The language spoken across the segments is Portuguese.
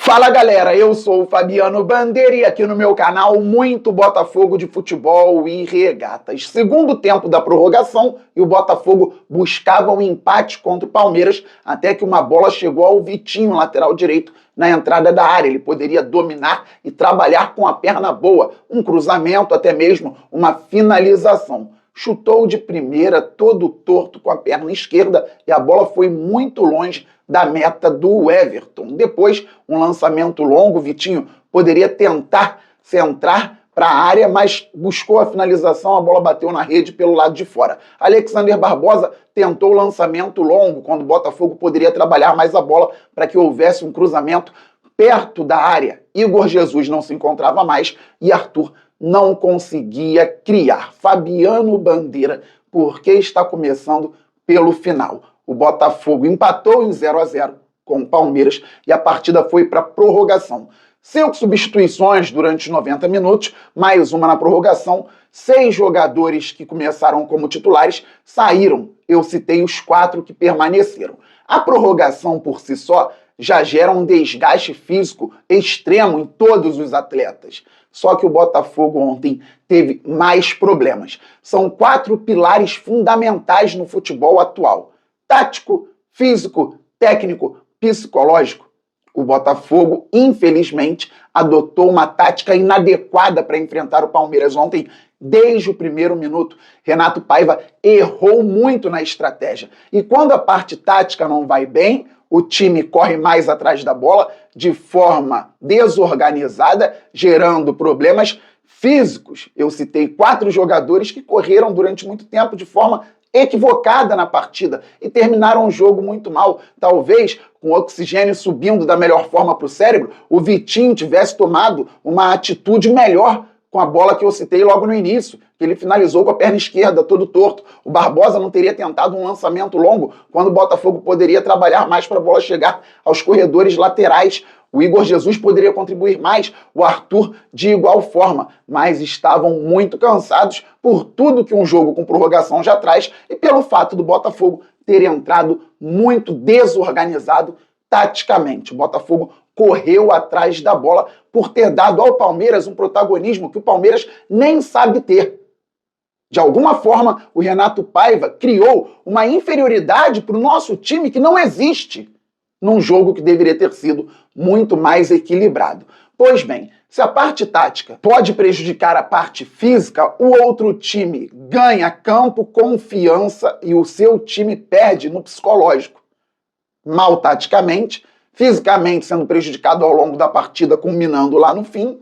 Fala galera, eu sou o Fabiano Bandeira e aqui no meu canal muito Botafogo de futebol e regatas. Segundo tempo da prorrogação e o Botafogo buscava um empate contra o Palmeiras até que uma bola chegou ao Vitinho, lateral direito, na entrada da área. Ele poderia dominar e trabalhar com a perna boa, um cruzamento, até mesmo uma finalização. Chutou de primeira, todo torto com a perna esquerda e a bola foi muito longe da meta do Everton. Depois, um lançamento longo, Vitinho poderia tentar centrar para a área, mas buscou a finalização, a bola bateu na rede pelo lado de fora. Alexander Barbosa tentou o lançamento longo, quando o Botafogo poderia trabalhar mais a bola para que houvesse um cruzamento perto da área. Igor Jesus não se encontrava mais e Arthur não conseguia criar. Fabiano Bandeira, porque está começando pelo final. O Botafogo empatou em 0-0 com o Palmeiras e a partida foi para prorrogação. 5 substituições durante os 90 minutos, mais uma na prorrogação. 6 jogadores que começaram como titulares saíram. Eu citei os 4 que permaneceram. A prorrogação por si só já gera um desgaste físico extremo em todos os atletas. Só que o Botafogo ontem teve mais problemas. São 4 pilares fundamentais no futebol atual: tático, físico, técnico, psicológico. O Botafogo, infelizmente, adotou uma tática inadequada para enfrentar o Palmeiras ontem. Desde o primeiro minuto, Renato Paiva errou muito na estratégia. E quando a parte tática não vai bem, o time corre mais atrás da bola de forma desorganizada, gerando problemas físicos. Eu citei 4 jogadores que correram durante muito tempo de forma equivocada na partida e terminaram o jogo muito mal. Talvez, com o oxigênio subindo da melhor forma para o cérebro, o Vitinho tivesse tomado uma atitude melhor com a bola que eu citei logo no início, que ele finalizou com a perna esquerda, todo torto. O Barbosa não teria tentado um lançamento longo, quando o Botafogo poderia trabalhar mais para a bola chegar aos corredores laterais. O Igor Jesus poderia contribuir mais, o Arthur de igual forma, mas estavam muito cansados por tudo que um jogo com prorrogação já traz e pelo fato do Botafogo ter entrado muito desorganizado taticamente. O Botafogo correu atrás da bola por ter dado ao Palmeiras um protagonismo que o Palmeiras nem sabe ter. De alguma forma, o Renato Paiva criou uma inferioridade para o nosso time que não existe num jogo que deveria ter sido muito mais equilibrado. Pois bem, se a parte tática pode prejudicar a parte física, o outro time ganha campo, confiança e o seu time perde no psicológico. Mal taticamente, fisicamente sendo prejudicado ao longo da partida, culminando lá no fim,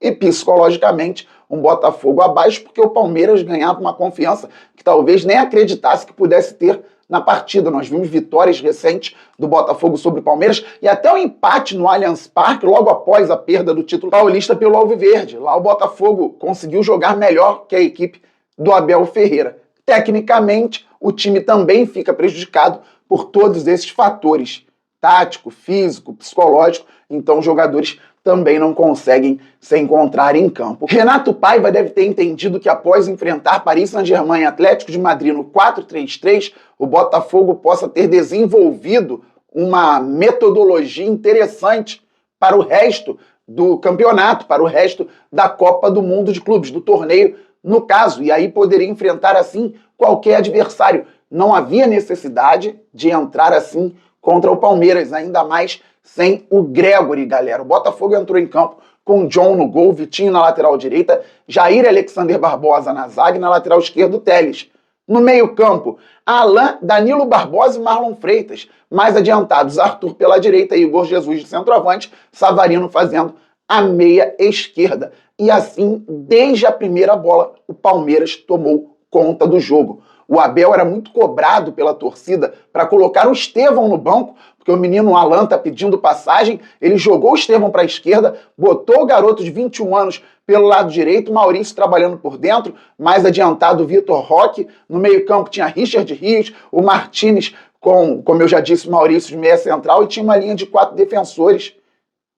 e psicologicamente um Botafogo abaixo, porque o Palmeiras ganhava uma confiança que talvez nem acreditasse que pudesse ter na partida. Nós vimos vitórias recentes do Botafogo sobre o Palmeiras e até o empate no Allianz Parque logo após a perda do título paulista pelo Alviverde. Lá o Botafogo conseguiu jogar melhor que a equipe do Abel Ferreira. Tecnicamente, o time também fica prejudicado por todos esses fatores: tático, físico, psicológico. Então os jogadores também não conseguem se encontrar em campo. Renato Paiva deve ter entendido que após enfrentar Paris Saint-Germain e Atlético de Madrid no 4-3-3, o Botafogo possa ter desenvolvido uma metodologia interessante para o resto do campeonato, para o resto da Copa do Mundo de Clubes, do torneio no caso, e aí poderia enfrentar assim qualquer adversário. Não havia necessidade de entrar assim contra o Palmeiras, ainda mais sem o Gregory, galera. O Botafogo entrou em campo com John no gol, Vitinho na lateral direita, Jair Alexander Barbosa na zaga e na lateral esquerda o Telles. No meio campo, Alain, Danilo Barbosa e Marlon Freitas. Mais adiantados, Arthur pela direita e Igor Jesus de centroavante, Savarino fazendo a meia esquerda. E assim, desde a primeira bola, o Palmeiras tomou conta do jogo. O Abel era muito cobrado pela torcida para colocar o Estevão no banco, porque o menino Alan tá pedindo passagem. Ele jogou o Estevão para a esquerda, botou o garoto de 21 anos pelo lado direito, Maurício trabalhando por dentro, mais adiantado o Vitor Roque. No meio-campo tinha Richard Rios, o Martínez como eu já disse, o Maurício de meia central, e tinha uma linha de 4 defensores.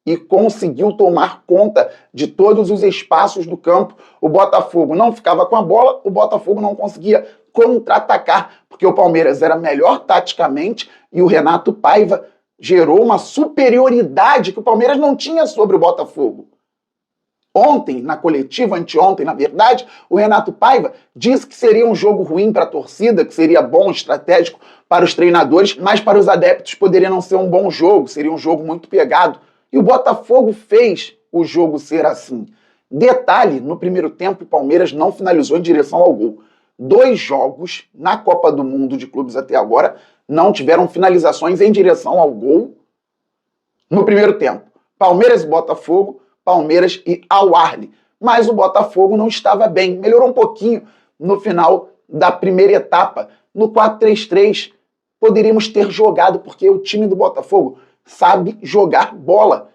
E conseguiu tomar conta de todos os espaços do campo. O Botafogo não ficava com a bola, o Botafogo não conseguia contra-atacar, porque o Palmeiras era melhor taticamente e o Renato Paiva gerou uma superioridade que o Palmeiras não tinha sobre o Botafogo. Ontem, na coletiva, anteontem, na verdade, o Renato Paiva disse que seria um jogo ruim para a torcida, que seria bom, estratégico para os treinadores, mas para os adeptos poderia não ser um bom jogo, seria um jogo muito pegado. E o Botafogo fez o jogo ser assim. Detalhe, no primeiro tempo o Palmeiras não finalizou em direção ao gol. 2 jogos na Copa do Mundo de clubes até agora não tiveram finalizações em direção ao gol no primeiro tempo. Palmeiras e Botafogo, Palmeiras e Al Ahly. Mas o Botafogo não estava bem. Melhorou um pouquinho no final da primeira etapa. No 4-3-3, poderíamos ter jogado, porque o time do Botafogo sabe jogar bola.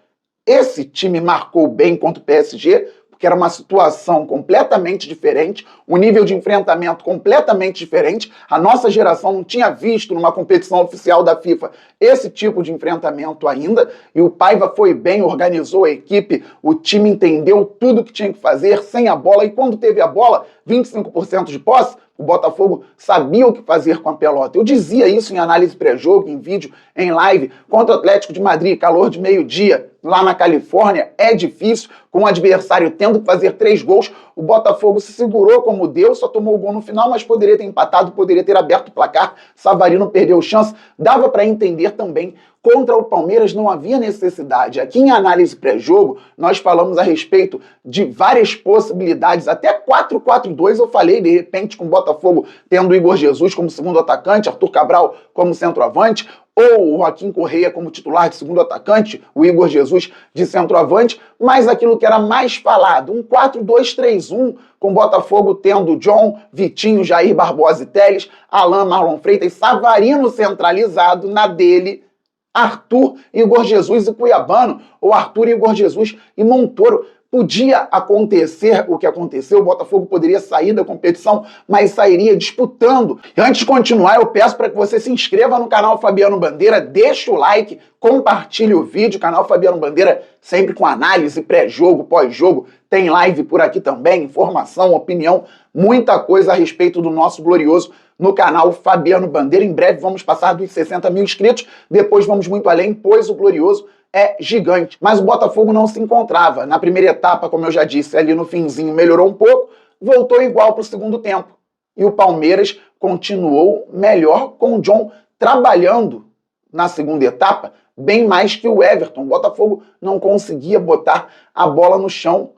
Esse time marcou bem contra o PSG, porque era uma situação completamente diferente, um nível de enfrentamento completamente diferente. A nossa geração não tinha visto numa competição oficial da FIFA esse tipo de enfrentamento ainda, e o Paiva foi bem, organizou a equipe, o time entendeu tudo que tinha que fazer sem a bola, e quando teve a bola, 25% de posse, o Botafogo sabia o que fazer com a pelota. Eu dizia isso em análise pré-jogo, em vídeo, em live, contra o Atlético de Madrid, calor de meio-dia, lá na Califórnia. É difícil, com o adversário tendo que fazer 3 gols, o Botafogo se segurou como deu, só tomou o gol no final, mas poderia ter empatado, poderia ter aberto o placar. Savarino perdeu chance. Dava para entender também. Contra o Palmeiras não havia necessidade. Aqui em análise pré-jogo, nós falamos a respeito de várias possibilidades. Até 4-4-2 eu falei, de repente, com o Botafogo tendo o Igor Jesus como segundo atacante, Arthur Cabral como centroavante, ou o Joaquim Correia como titular de segundo atacante, o Igor Jesus de centroavante, mas aquilo que era mais falado, um 4-2-3-1, com o Botafogo tendo John, Vitinho, Jair Barbosa e Telles, Alan, Marlon Freitas, Savarino centralizado na dele, Arthur, Igor Jesus e Cuiabano, ou Arthur, Igor Jesus e Montoro. Podia acontecer o que aconteceu, o Botafogo poderia sair da competição, mas sairia disputando. E antes de continuar, eu peço para que você se inscreva no canal Fabiano Bandeira, deixe o like, compartilhe o vídeo, canal Fabiano Bandeira sempre com análise, pré-jogo, pós-jogo, tem live por aqui também, informação, opinião, muita coisa a respeito do nosso glorioso no canal Fabiano Bandeira. Em breve vamos passar dos 60 mil inscritos, depois vamos muito além, pois o glorioso é gigante. Mas o Botafogo não se encontrava. Na primeira etapa, como eu já disse, ali no finzinho melhorou um pouco, voltou igual para o segundo tempo. E o Palmeiras continuou melhor com o John trabalhando na segunda etapa, bem mais que o Everton. O Botafogo não conseguia botar a bola no chão.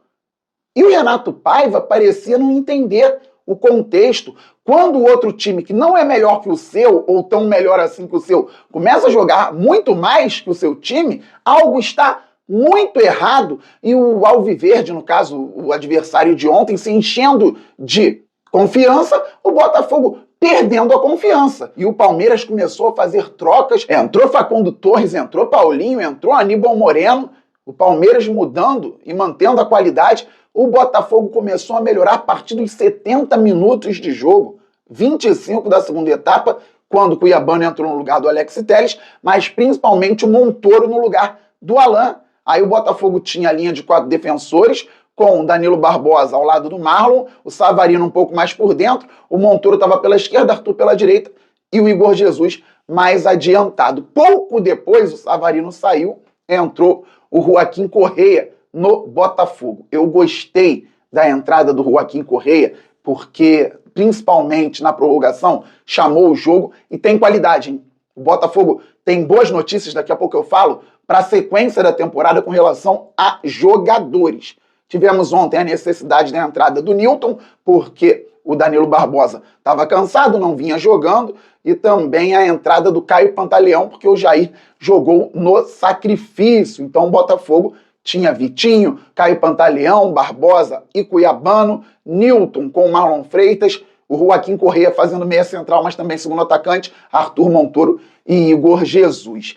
E o Renato Paiva parecia não entender o contexto. Quando o outro time, que não é melhor que o seu, ou tão melhor assim que o seu, começa a jogar muito mais que o seu time, algo está muito errado. E o Alviverde, no caso, o adversário de ontem, se enchendo de confiança, o Botafogo perdendo a confiança. E o Palmeiras começou a fazer trocas. Entrou Facundo Torres, entrou Paulinho, entrou Aníbal Moreno. O Palmeiras mudando e mantendo a qualidade. O Botafogo começou a melhorar a partir dos 70 minutos de jogo, 25 da segunda etapa, quando o Cuiabano entrou no lugar do Alex Telles, mas principalmente o Montoro no lugar do Alan. Aí o Botafogo tinha a linha de 4 defensores, com o Danilo Barbosa ao lado do Marlon, o Savarino um pouco mais por dentro, o Montoro estava pela esquerda, Arthur pela direita e o Igor Jesus mais adiantado. Pouco depois o Savarino saiu, entrou o Joaquim Correia no Botafogo. Eu gostei da entrada do Joaquim Correia, porque, principalmente na prorrogação, chamou o jogo e tem qualidade, hein? O Botafogo tem boas notícias, daqui a pouco eu falo, para a sequência da temporada com relação a jogadores. Tivemos ontem a necessidade da entrada do Nilton, porque o Danilo Barbosa estava cansado, não vinha jogando, e também a entrada do Caio Pantaleão, porque o Jair jogou no sacrifício. Então o Botafogo tinha Vitinho, Caio Pantaleão, Barbosa e Cuiabano, Nilton com Marlon Freitas, o Joaquim Correia fazendo meia central, mas também segundo atacante, Arthur Montoro e Igor Jesus.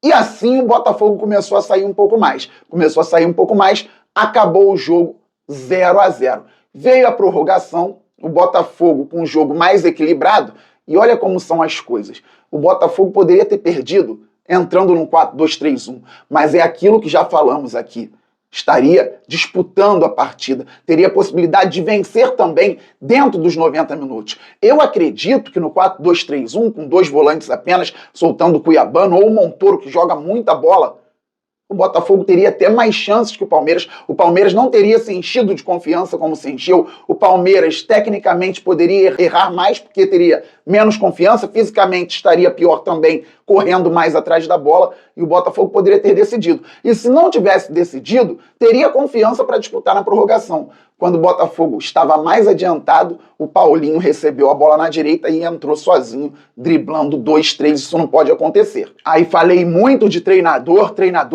E assim o Botafogo começou a sair um pouco mais. Acabou o jogo 0-0. Veio a prorrogação, o Botafogo com um jogo mais equilibrado, e olha como são as coisas. O Botafogo poderia ter perdido entrando num 4-2-3-1, mas é aquilo que já falamos aqui. estaria disputando a partida, teria a possibilidade de vencer também dentro dos 90 minutos. Eu acredito que no 4-2-3-1, com 2 volantes apenas, soltando o Cuiabano ou o Montoro, que joga muita bola, o Botafogo teria até mais chances que o Palmeiras. O Palmeiras não teria se enchido de confiança como se encheu. O Palmeiras, tecnicamente, poderia errar mais porque teria menos confiança. Fisicamente, estaria pior também, correndo mais atrás da bola. E o Botafogo poderia ter decidido. E se não tivesse decidido, teria confiança para disputar na prorrogação. Quando o Botafogo estava mais adiantado, o Paulinho recebeu a bola na direita e entrou sozinho, driblando 2-3. Isso não pode acontecer. Aí falei muito de treinador,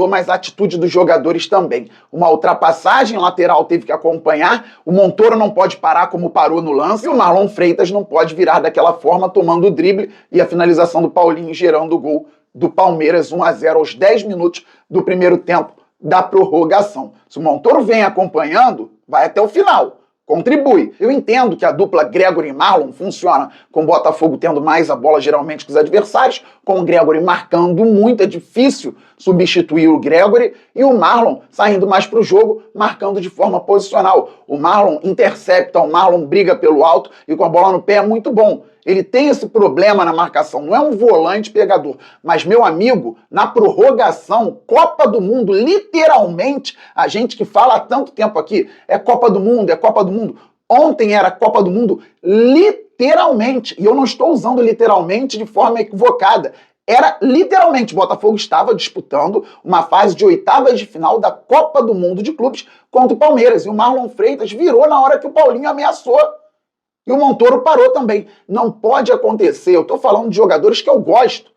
mas a atitude dos jogadores também. Uma ultrapassagem lateral teve que acompanhar, o Montoro não pode parar como parou no lance, e o Marlon Freitas não pode virar daquela forma, tomando o drible e a finalização do Paulinho gerando o gol do Palmeiras, 1-0 aos 10 minutos do primeiro tempo da prorrogação. Se o Montoro vem acompanhando, vai até o final, contribui. Eu entendo que a dupla Gregore e Marlon funciona com o Botafogo tendo mais a bola geralmente que os adversários, com o Gregore marcando muito, é difícil substituir o Gregore, e o Marlon saindo mais para o jogo, marcando de forma posicional. O Marlon intercepta, o Marlon briga pelo alto e com a bola no pé é muito bom. Ele tem esse problema na marcação, não é um volante pegador. Mas, meu amigo, na prorrogação, Copa do Mundo, literalmente, a gente que fala há tanto tempo aqui, é Copa do Mundo, é Copa do Mundo. Ontem era Copa do Mundo, literalmente. E eu não estou usando literalmente de forma equivocada. Era literalmente, o Botafogo estava disputando uma fase de oitavas de final da Copa do Mundo de clubes contra o Palmeiras. E o Marlon Freitas virou na hora que o Paulinho ameaçou. E o Montoro parou também. Não pode acontecer. Eu estou falando de jogadores que eu gosto,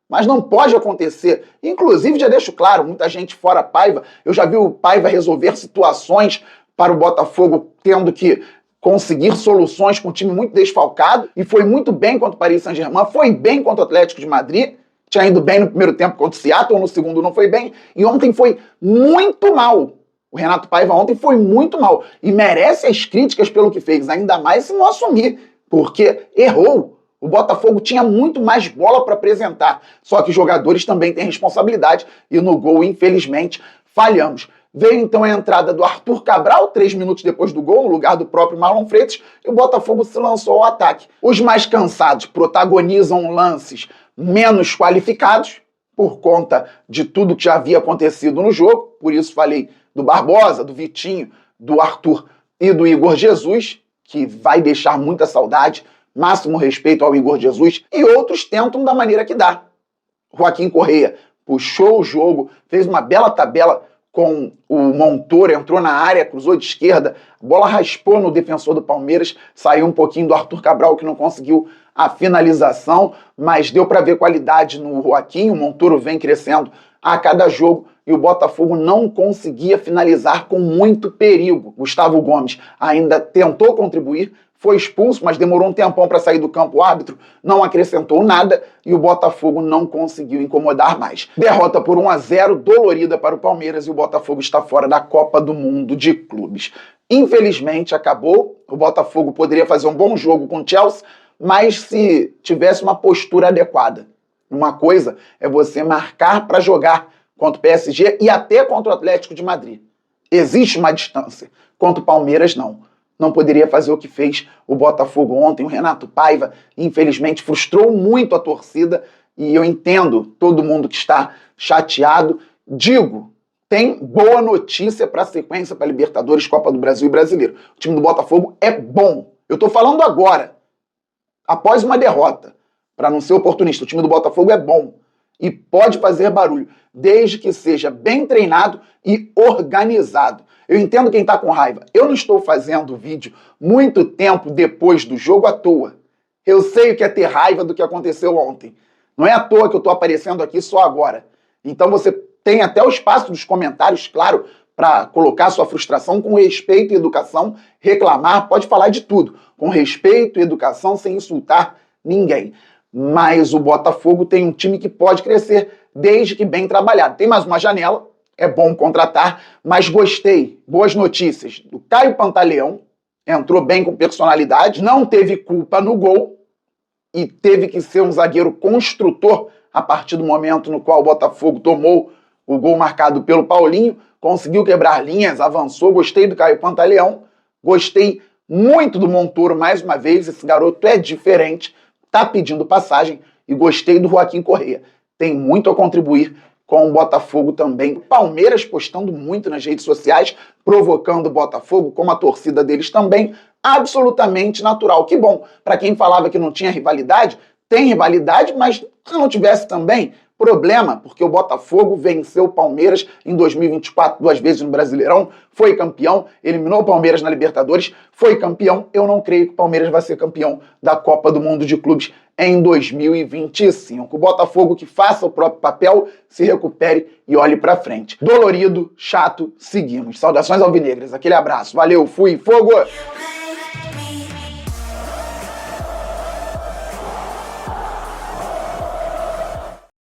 mas não pode acontecer. Inclusive, já deixo claro, muita gente fora Paiva. Eu já vi o Paiva resolver situações para o Botafogo tendo que conseguir soluções com um time muito desfalcado, e foi muito bem contra o Paris Saint-Germain, foi bem contra o Atlético de Madrid, tinha ido bem no primeiro tempo contra o Seattle, no segundo não foi bem, e ontem foi muito mal. O Renato Paiva ontem foi muito mal, e merece as críticas pelo que fez, ainda mais se não assumir, porque errou. O Botafogo tinha muito mais bola para apresentar, só que os jogadores também têm responsabilidade, e no gol, infelizmente, falhamos. Veio então a entrada do Arthur Cabral, 3 minutos depois do gol, no lugar do próprio Marlon Freitas, e o Botafogo se lançou ao ataque. Os mais cansados protagonizam lances menos qualificados, por conta de tudo que já havia acontecido no jogo, por isso falei do Barbosa, do Vitinho, do Arthur e do Igor Jesus, que vai deixar muita saudade, máximo respeito ao Igor Jesus, e outros tentam da maneira que dá. Joaquim Correia puxou o jogo, fez uma bela tabela com o Montoro, entrou na área, cruzou de esquerda, a bola raspou no defensor do Palmeiras, saiu um pouquinho do Arthur Cabral, que não conseguiu a finalização, mas deu para ver qualidade no Joaquim. O Montoro vem crescendo a cada jogo e o Botafogo não conseguia finalizar com muito perigo. Gustavo Gomes ainda tentou contribuir, foi expulso, mas demorou um tempão para sair do campo. O árbitro não acrescentou nada e o Botafogo não conseguiu incomodar mais. Derrota por 1-0, dolorida para o Palmeiras, e o Botafogo está fora da Copa do Mundo de clubes. Infelizmente, acabou. O Botafogo poderia fazer um bom jogo com o Chelsea, mas se tivesse uma postura adequada. Uma coisa é você marcar para jogar contra o PSG e até contra o Atlético de Madrid. Existe uma distância. Contra o Palmeiras, não. Não poderia fazer o que fez o Botafogo ontem. O Renato Paiva, infelizmente, frustrou muito a torcida, e eu entendo todo mundo que está chateado. Digo, tem boa notícia para a sequência para Libertadores, Copa do Brasil e Brasileiro. O time do Botafogo é bom. Eu estou falando agora, após uma derrota, para não ser oportunista. O time do Botafogo é bom e pode fazer barulho, desde que seja bem treinado e organizado. Eu entendo quem está com raiva. Eu não estou fazendo vídeo muito tempo depois do jogo à toa. Eu sei o que é ter raiva do que aconteceu ontem. Não é à toa que eu estou aparecendo aqui só agora. Então você tem até o espaço dos comentários, claro, para colocar sua frustração com respeito e educação, reclamar, pode falar de tudo, com respeito e educação, sem insultar ninguém. Mas o Botafogo tem um time que pode crescer, desde que bem trabalhado. Tem mais uma janela, é bom contratar, mas gostei. Boas notícias do Caio Pantaleão, entrou bem com personalidade, não teve culpa no gol e teve que ser um zagueiro construtor a partir do momento no qual o Botafogo tomou o gol marcado pelo Paulinho. conseguiu quebrar linhas, avançou, gostei do Caio Pantaleão, gostei muito do Montoro mais uma vez, esse garoto é diferente, tá pedindo passagem, e gostei do Joaquim Correa. Tem muito a contribuir com o Botafogo também. Palmeiras postando muito nas redes sociais, provocando o Botafogo, como a torcida deles também, absolutamente natural. Que bom, para quem falava que não tinha rivalidade, tem rivalidade, mas se não tivesse também, problema, porque o Botafogo venceu o Palmeiras em 2024 duas vezes no Brasileirão, foi campeão, eliminou o Palmeiras na Libertadores, foi campeão. Eu não creio que o Palmeiras vai ser campeão da Copa do Mundo de Clubes em 2025. O Botafogo que faça o próprio papel, se recupere e olhe pra frente. Dolorido, chato, seguimos. Saudações alvinegras, aquele abraço. Valeu, fui, fogo!